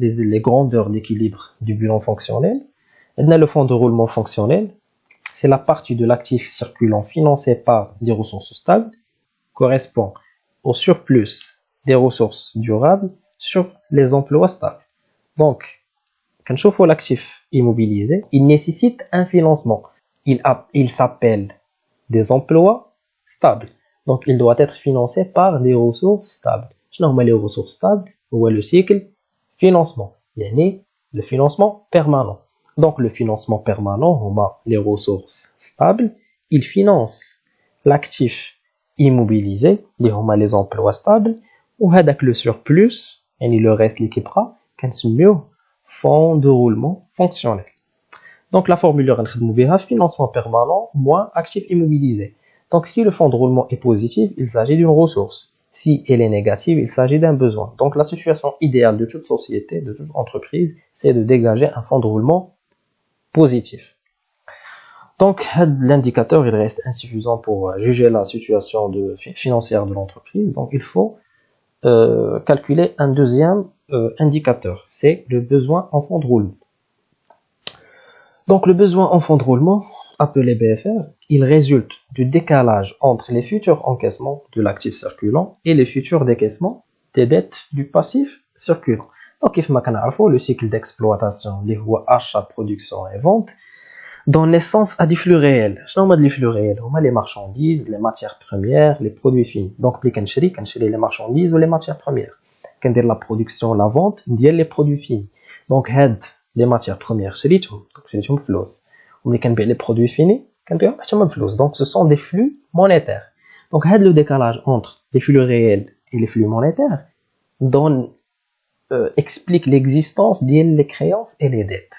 les grandeurs d'équilibre du bilan fonctionnel. On a le fonds de roulement fonctionnel. C'est la partie de l'actif circulant financé par des ressources stables correspond au surplus des ressources durables sur les emplois stables. Donc, quand je vois l'actif immobilisé, il nécessite un financement. Il s'appelle des emplois stables. Donc, il doit être financé par des ressources stables. Normalement, les ressources stables, ou le cycle financement. Yani, le financement permanent. Donc, le financement permanent, on a les ressources stables. Il finance l'actif immobilisé, les emplois stables, ou avec le surplus, yani le reste l'équipera, qu'on se mieux fonds de roulement fonctionnel. Donc, la formule est financement permanent moins actif immobilisé. Donc, si le fonds de roulement est positif, il s'agit d'une ressource. Si elle est négative, il s'agit d'un besoin. Donc, la situation idéale de toute société, de toute entreprise, c'est de dégager un fonds de roulement positif. Donc, l'indicateur, il reste insuffisant pour juger la situation financière de l'entreprise. Donc, il faut calculer un deuxième indicateur. C'est le besoin en fonds de roulement. Donc, le besoin en fonds de roulement, appelé BFR, il résulte du décalage entre les futurs encaissements de l'actif circulant et les futurs décaissements des dettes du passif circulant. Donc, comme on le cycle d'exploitation, les achat, production et vente, donne naissance à des flux réels. Je nomme les flux réels, les marchandises, les matières premières, les produits finis. Donc, quand je les marchandises ou les matières premières. Quand je la production, la vente, je les produits finis. Donc, les matières premières, je les flous. Ou les produits finis, flous. Donc, ce sont des flux monétaires. Donc, le décalage entre les flux réels et les flux monétaires explique l'existence des créances et les dettes.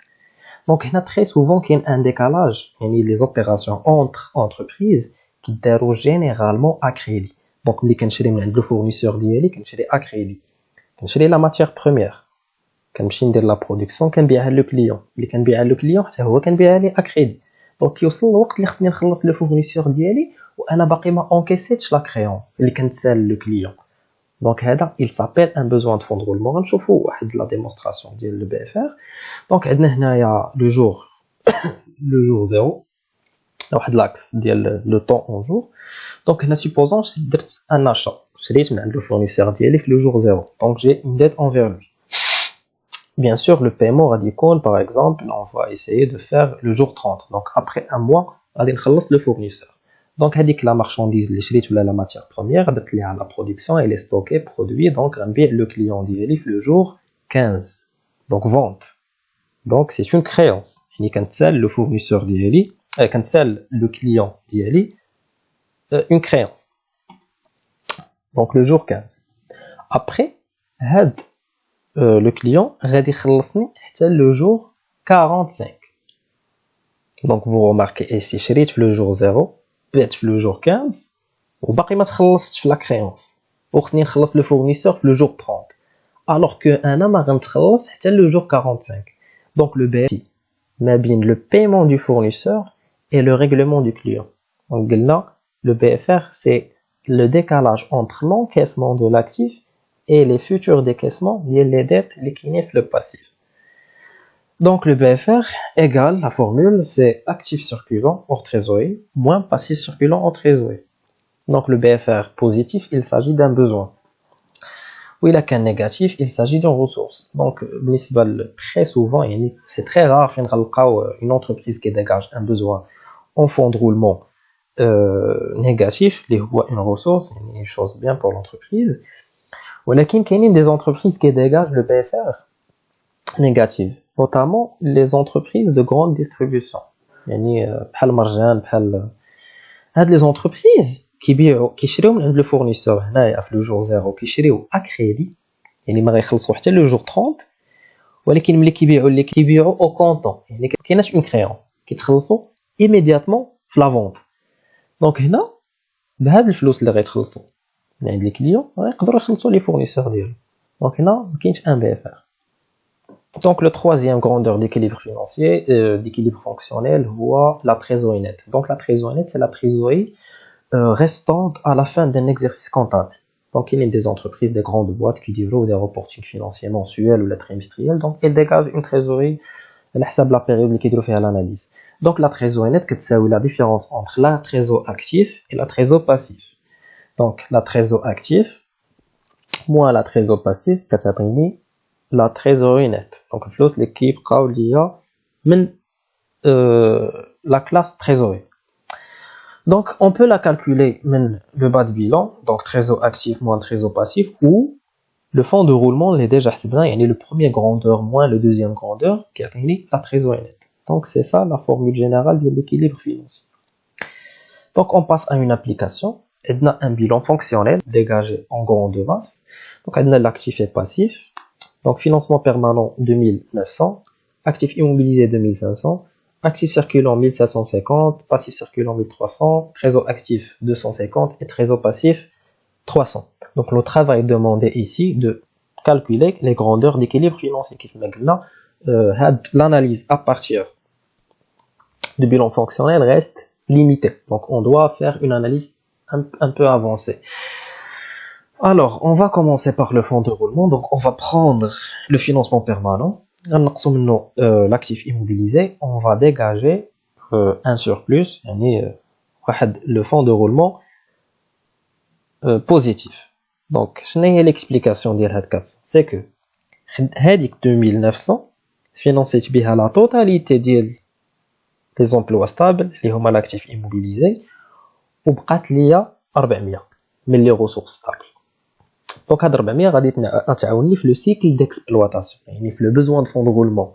Donc, il y a très souvent qu'il y a un décalage, les opérations entre entreprises qui dérogent généralement à crédit. Donc, quand je le fournisseur d'IELI, quand je à crédit. Quand je la matière première, quand je de la production, quand je le client. Quand je le client, c'est quand je à crédit. Donc, il y a aussi le temps où je vais le fournisseur d'IELI, et je vais encaisser la créance, quand je le client. Donc, il s'appelle un besoin de fonds de roulement. On va voir la démonstration de le BFR. Donc, il y a le jour 0, l'axe le temps en jour. Donc, supposons que j'ai un achat. Je le fournisseur le jour 0. Donc, j'ai une dette envers lui. Bien sûr, le paiement radical, par exemple, on va essayer de faire le jour 30. Donc, après un mois, on va le fournisseur. Donc, la marchandise, la matière première, la production, elle est stockée, produite, donc le client dit le jour 15. Donc, vente. Donc, c'est une créance. Quand le fournisseur dit quand le client dit une créance. Donc, le jour 15. Après, le client va le jour 45. Donc, vous remarquez ici, le jour 0. Le jour 15 وباقي ما تخلصتش la créance وخصني نخلص le fournisseur le jour 30 alors que انا ما غنتخلص حتى le jour 45. Donc le BFR ما بين le paiement du fournisseur et le règlement du client. Donc قلنا le BFR c'est le décalage entre l'encaissement de l'actif et les futurs décaissements ديال les dettes اللي كاينين في le passif. Donc, le BFR égale, la formule, c'est actif circulant hors trésorerie moins passif circulant hors trésorerie. Donc, le BFR positif, il s'agit d'un besoin. Ou il a qu'un négatif, il s'agit d'une ressource. Donc, très souvent, c'est très rare une entreprise qui dégage un besoin en fonds de roulement négatif, une ressource, une chose bien pour l'entreprise. Ou il y a des entreprises qui dégagent le BFR négatif. Notamment les entreprises de grande distribution. بحال مرجان بحال هاد les entreprises كيشريو من عند le fournisseur هنايا في le jour 0 كيشريو à crédit يعني ما غيخلصوا حتى le jour 30 ولكن ملي كيبيعوا au comptant يعني كايناش une créance كيتخلصوا immédiatement في la vente. دونك هنا بهاد الفلوس اللي غيتخلصوا من عند les clients غيقدروا يخلصوا les fournisseurs ديالهم. دونك هنا ما كاينش un BFR. Donc, le troisième grandeur d'équilibre financier, d'équilibre fonctionnel, voit la trésorerie nette. Donc, la trésorerie nette, c'est la trésorerie restante à la fin d'un exercice comptable. Donc, il y a des entreprises, des grandes boîtes qui développent des reportings financiers mensuels ou trimestriels. Donc, elles dégagent une trésorerie à la période qui fait l'analyse. Donc, la trésorerie nette, c'est la différence entre la trésorerie active et la trésorerie passive. Donc, la trésorerie active moins la trésorerie passive, c'est la trésorerie nette. Donc, flux l'équipe Kaulia la classe trésorerie. Donc, on peut la calculer le bas de bilan, donc trésor actif moins trésor passif, ou le fonds de roulement l'est déjà bien, il y a le premier grandeur moins le deuxième grandeur qui atteint la trésorerie nette. Donc, c'est ça la formule générale de l'équilibre financier. Donc, on passe à une application. On a un bilan fonctionnel dégagé en grande masse. Donc, on a l'actif et passif. Donc, financement permanent 2900, actif immobilisé 2500, actif circulant 1750, passif circulant 1300, trésor actif 250 et trésor passif 300. Donc, le travail demandé ici de calculer les grandeurs d'équilibre financier. L'analyse à partir du bilan fonctionnel reste limitée. Donc, on doit faire une analyse un peu avancée. Alors, on va commencer par le fonds de roulement. Donc, on va prendre le financement permanent. L'actif immobilisé, on va dégager un surplus, le fonds de roulement positif. Donc, ce n'est l'explication de cette 400. C'est que 2900 financé à la totalité des emplois stables, les hommes l'actif immobilisé, ou بقات ليا 400 من les ressources stables. Donc, هاد 400 غادي تعاوني في le cycle d'exploitation, يعني في le besoin de fonds de roulement.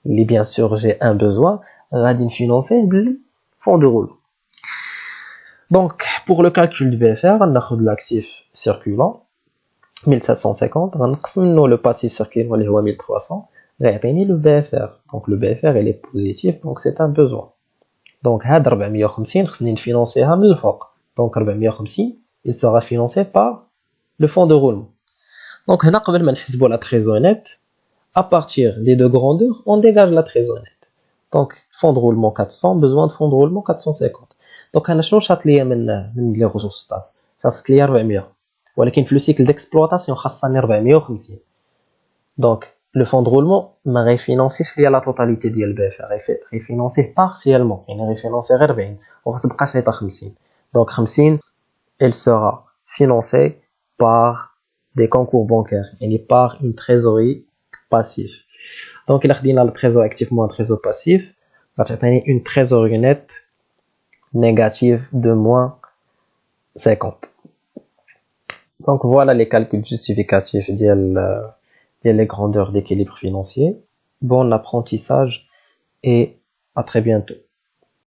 Et bien sûr, j'ai un besoin, غادي financer le fonds de roulement. Donc, pour le calcul du BFR, on a l'actif circulant 1750, on a le passif circulant اللي هو 1300, غيعطيني le BFR. Donc, le BFR il est positif, donc c'est un besoin. Donc, هاد 450 خصني نفينانسيها من الفوق. Donc, 450 il sera financé par le fonds de roulement. Donc, هنا قبل ما نحسبوا la trésorerie nette, à partir des deux grandeurs, on dégage la trésorerie nette. Donc, fonds de roulement 400, besoin de fonds de roulement 450. Donc, هنا شنو شاط ليا من les ressources stables؟ شاطت ليا 400. ولكن في le cycle d'exploitation خاصني 450. Donc, le fonds de roulement ما غيفينانسيش ليا la totalité ديال الBFR, غيفينانسيه partiellement, يعني غيفينانسي غير 40 وغتبقى شايطه 50. Donc, 50 elle sera financée par des concours bancaires, et par une trésorerie passive. Donc, il a dit le trésor actif moins trésor passif, va t'atteindre une trésorerie nette négative de moins 50. Donc, voilà les calculs justificatifs des grandeurs d'équilibre financier. Bon apprentissage et à très bientôt.